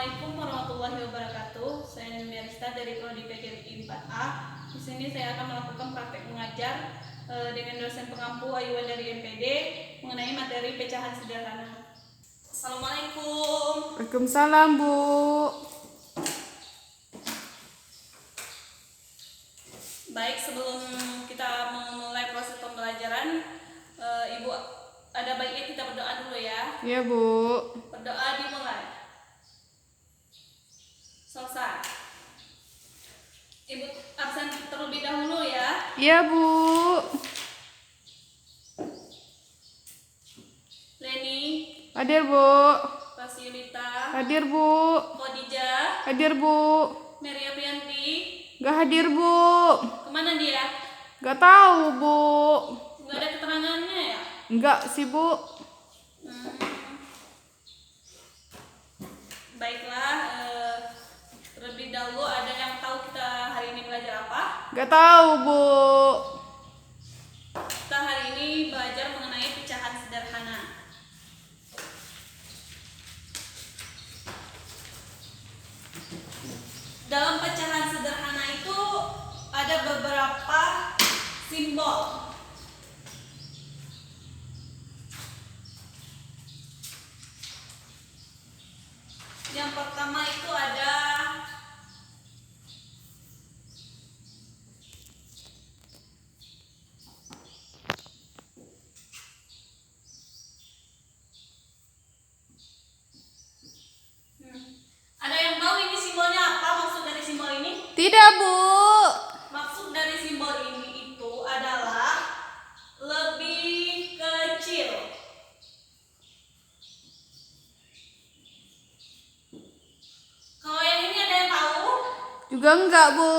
Assalamualaikum warahmatullahi wabarakatuh. Saya Numerista dari Prodi PGRI 4A. Di sini saya akan melakukan praktek mengajar dengan dosen pengampu Ayuan dari MPD mengenai materi pecahan sederhana. Assalamualaikum. Waalaikumsalam, Bu. Baik, sebelum kita memulai proses pembelajaran, Ibu ada baiknya kita berdoa dulu ya. Iya, Bu. Berdoa dimulai. Selesai. Ibu absen terlebih dahulu ya. Iya, Bu. Leni, Hadir, Bu. Fasilita, Hadir, Bu. Khadijah, Hadir, Bu. Mary Aprianti. Gak hadir, Bu. Kemana dia? Gak tahu, Bu. Nggak ada keterangannya ya? Enggak sih, Bu. Baiklah, terlebih dahulu ada yang tahu kita hari ini belajar apa? Gak tahu, Bu. Kita hari ini belajar mengenai pecahan sederhana. Dalam pecahan sederhana itu ada beberapa simbol. Yang pertama itu ada ada yang tahu ini simbolnya apa? Maksud dari simbol ini? Tidak, Bu. Maksud dari simbol ini itu adalah lebih kecil. Kalau yang ini ada yang tahu? Juga enggak, Bu.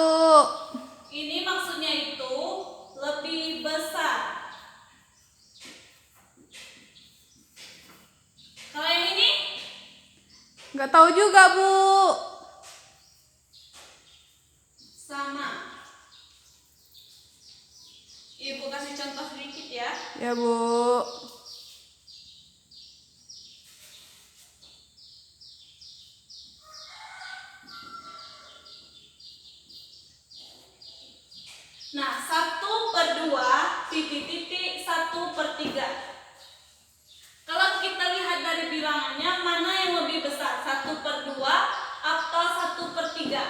Ini maksudnya itu lebih besar. Kalau yang ini? Enggak tahu juga, Bu. Sama. Ibu kasih contoh sedikit ya. Ya, Bu. Nah, 1/2 titik-titik 1/3. Kalau kita lihat dari bilangannya, mana yang lebih besar? 1/2 atau 1/3?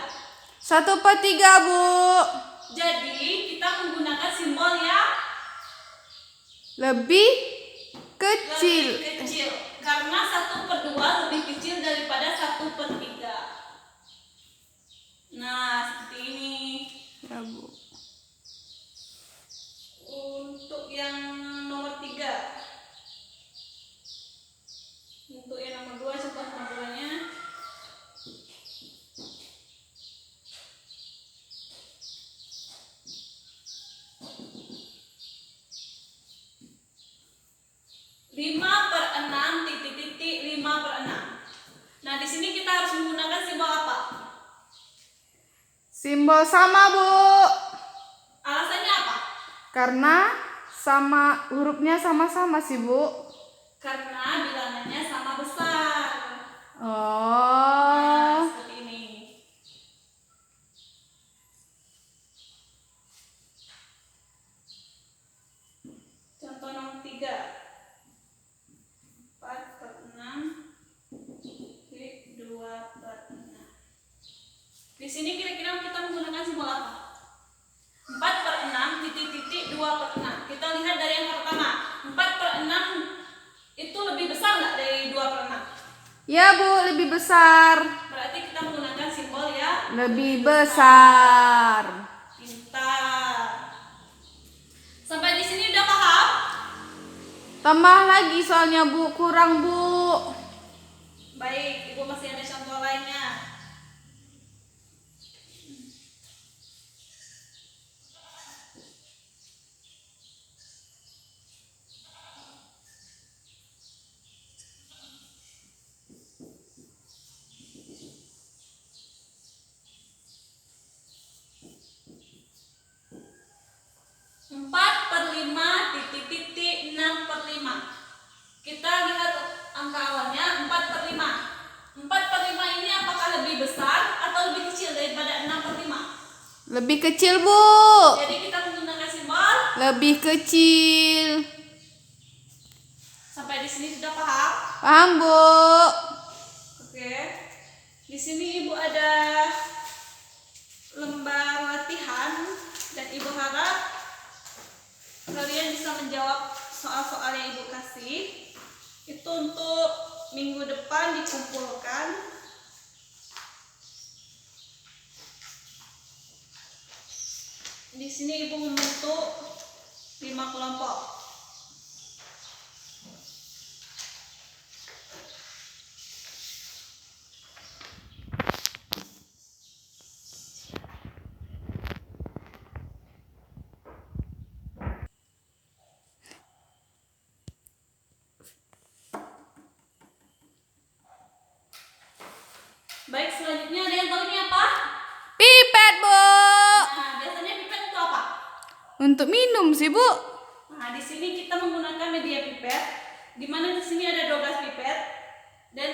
1/3, Bu. Jadi, kita menggunakan simbol yang Lebih kecil. lebih kecil. Karena 1/2 lebih kecil daripada 1/3. Nah, seperti ini. Ya, Bu. Untuk yang nomor 3. Untuk yang nomor 2, contoh nomor 2-nya. Lima per 6 titik-titik 5/6. Nah, di sini kita harus menggunakan simbol apa? Simbol sama, Bu. Alasannya apa? Karena sama hurufnya sama-sama sih, Bu. Karena bilangannya sama besar. Oh. Nah, seperti ini. Contoh nomor 3. 4/6 titik 2/6. Di sini kira-kira kita menggunakan simbol apa? 4/6 titik-titik 2/6. Kita lihat dari yang pertama. 4/6 itu lebih besar nggak dari 2/6? Ya, Bu, lebih besar. Berarti kita menggunakan simbol ya Lebih besar. pintar. Sampai di sini udah paham? Tambah lagi soalnya, Bu, kurang, Bu. Baik, Ibu masih ada contoh lainnya. Empat per 5 titik-titik 6/5. Kita lihat angka awalnya 4/5. 4/5 ini apakah Lebih kecil, Bu. Jadi kita menggunakan simbol. Lebih kecil. Sampai di sini sudah paham? Paham, Bu? Oke. Di sini Ibu ada lembar latihan dan Ibu harap kalian bisa menjawab soal-soal yang Ibu kasih. Itu untuk minggu depan dikumpulkan. Di sini Ibu membentuk 5 kelompok. Baik, selanjutnya ada yang tahu ini apa? Pipet, Bu. Nah, biasanya pipet itu apa? Untuk minum sih, Bu. Nah, di sini kita menggunakan media pipet, di mana di sini ada 12 pipet dan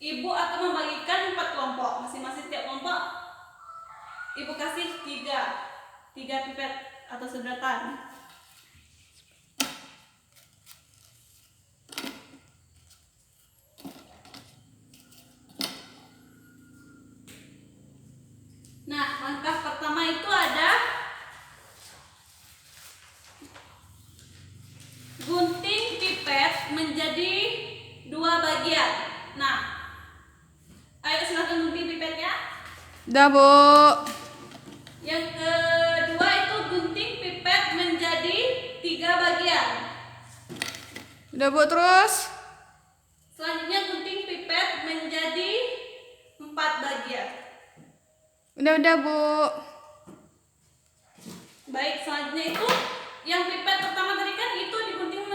Ibu akan membagikan 4 kelompok. Masing-masing tiap kelompok Ibu kasih 3 pipet atau sedotan. Nah, langkah pertama itu ada gunting pipet menjadi 2 bagian. Nah, ayo silakan gunting pipetnya. Udah, Bu. Yang kedua itu gunting pipet menjadi 3 bagian. Udah, Bu, terus. Selanjutnya gunting pipet menjadi 4 bagian. Udah, Bu. Baik, selanjutnya itu yang pipet pertama tadi kan itu digunting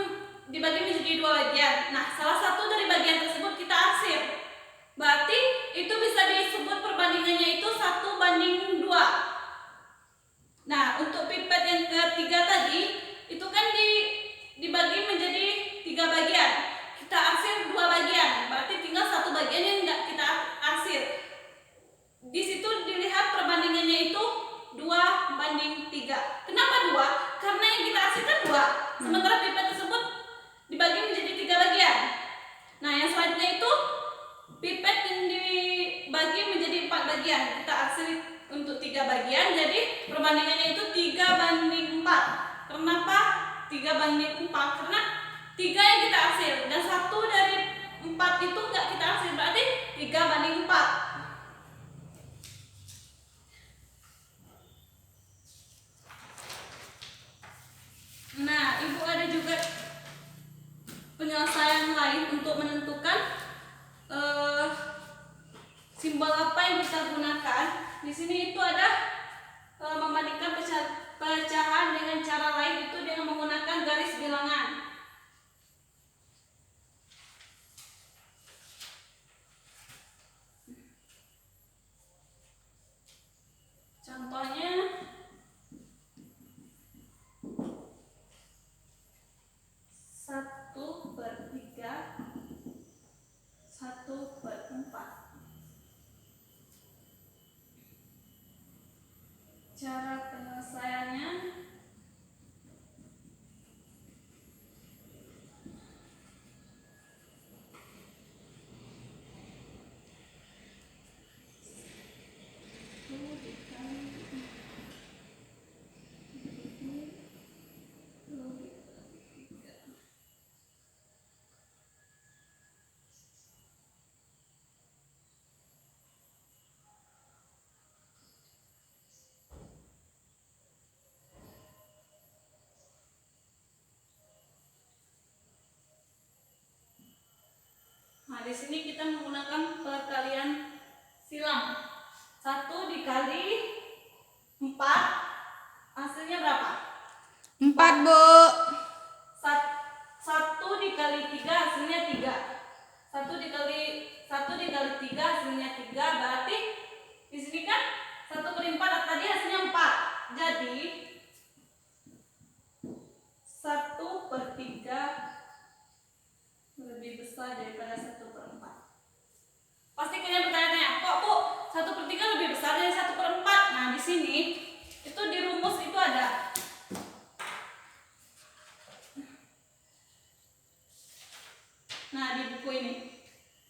dibagi menjadi 2 bagian. Nah, salah satu dari bagian tersebut kita arsir. Berarti itu bisa disebut perbandingannya itu 1:2. Nah, untuk pipet yang ketiga tadi itu kan dibagi menjadi 3 bagian. Kita arsir 2 bagian. Berarti tinggal 1 bagian yang enggak kita arsir. Di situ dilihat perbandingannya itu 2:3. Kenapa 2? Karena yang kita arsirkan 2. Sementara pipet tersebut dibagi menjadi 3 bagian. Nah, yang selanjutnya itu pipet yang dibagi menjadi 4 bagian. Kita arsir untuk 3 bagian, jadi perbandingannya itu 3:4. Kenapa 3:4? Karena 3 yang kita arsir dan 1 dari 4 itu enggak kita arsir, berarti 3:4. Nah, Ibu ada juga penyelesaian lain untuk menentukan simbol apa yang kita gunakan. Di sini itu ada membandingkan pecahan dengan cara lain itu dengan menggunakan garis bilangan. Contohnya satu per 3, 1/4. Cara penyelesaiannya Nah, di sini kita menggunakan perkalian silang. 1 dikali 4 hasilnya berapa? 4, Bu. 1 dikali 3 hasilnya 3. 1 dikali 3 hasilnya 3. Berarti di sini kan 1/4 tadi hasilnya 4. Jadi 1/3 lebih besar daripada 1/4. Pasti kalian bertanya-tanya, kok Bu 1/3 lebih besar dari 1/4? Nah, di sini itu di rumus itu ada di buku ini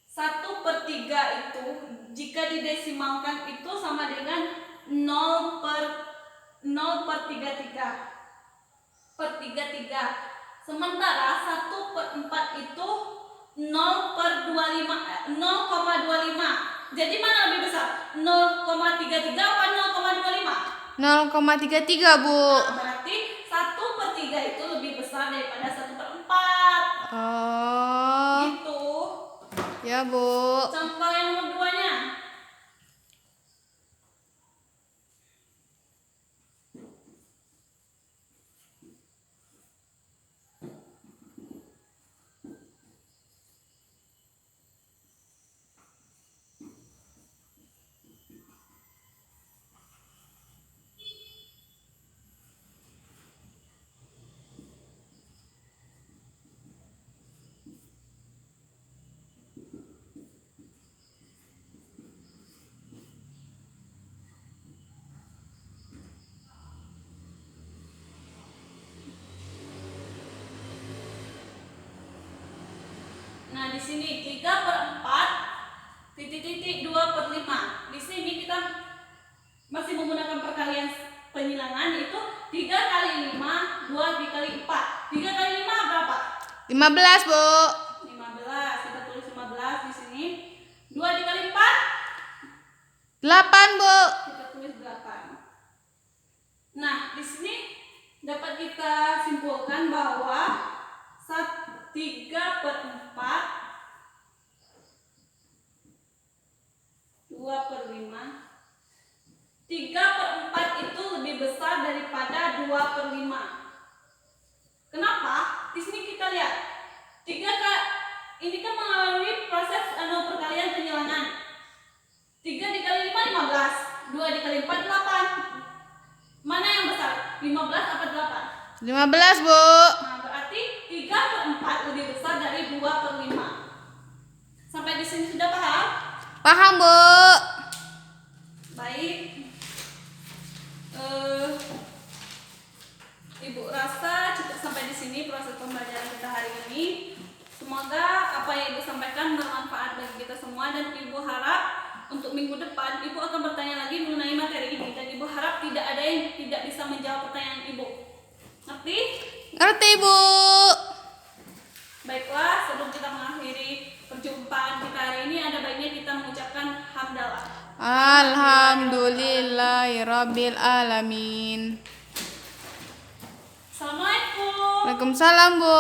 1/3 itu jika didesimalkan itu sama dengan 0/33. Sementara 1/4 itu 0,25. Jadi mana lebih besar? 0,33 apa 0,25? 0,33 Bu. Berarti 1/3 itu lebih besar daripada 1/4. Oh. Gitu. Ya Bu. Contoh yang nomor 2-nya. Nah, di sini 3/4 titik-titik 2/5. Di sini kita masih menggunakan perkalian penyilangan, itu 3 kali 5, 2 dikali 4. 3 kali 5 berapa? 15 Bu. 15. Kita tulis 15 di sini. 2 dikali 4? 8 Bu. Kita tulis 8. Nah, di sini dapat kita simpulkan bahwa 3/4 2/5. 3/4 itu lebih besar daripada 2/5. Kenapa? Di sini kita lihat 3 ini kan melalui proses perkalian penyilangan. 3 dikali 5 15, 2 dikali 4 8. Mana yang besar? 15 apa 8? 15 Bu. Nah, berarti 3/4 lebih besar dari 2/5. Sampai di sini sudah paham? Paham Bu. Baik. Ibu rasa cukup sampai di sini proses pembelajaran kita hari ini. Semoga apa yang Ibu sampaikan bermanfaat bagi kita semua, dan Ibu harap untuk minggu depan Ibu akan bertanya lagi mengenai materi ini, dan Ibu harap tidak ada yang tidak bisa menjawab pertanyaan Ibu. Ngerti? Ngerti Bu. Baiklah, sebelum kita mengakhiri perjumpaan kita hari ini, ada baiknya kita mengucapkan hamdalah. Alhamdulillahirabbil alamin. Assalamualaikum. Waalaikumsalam Bu.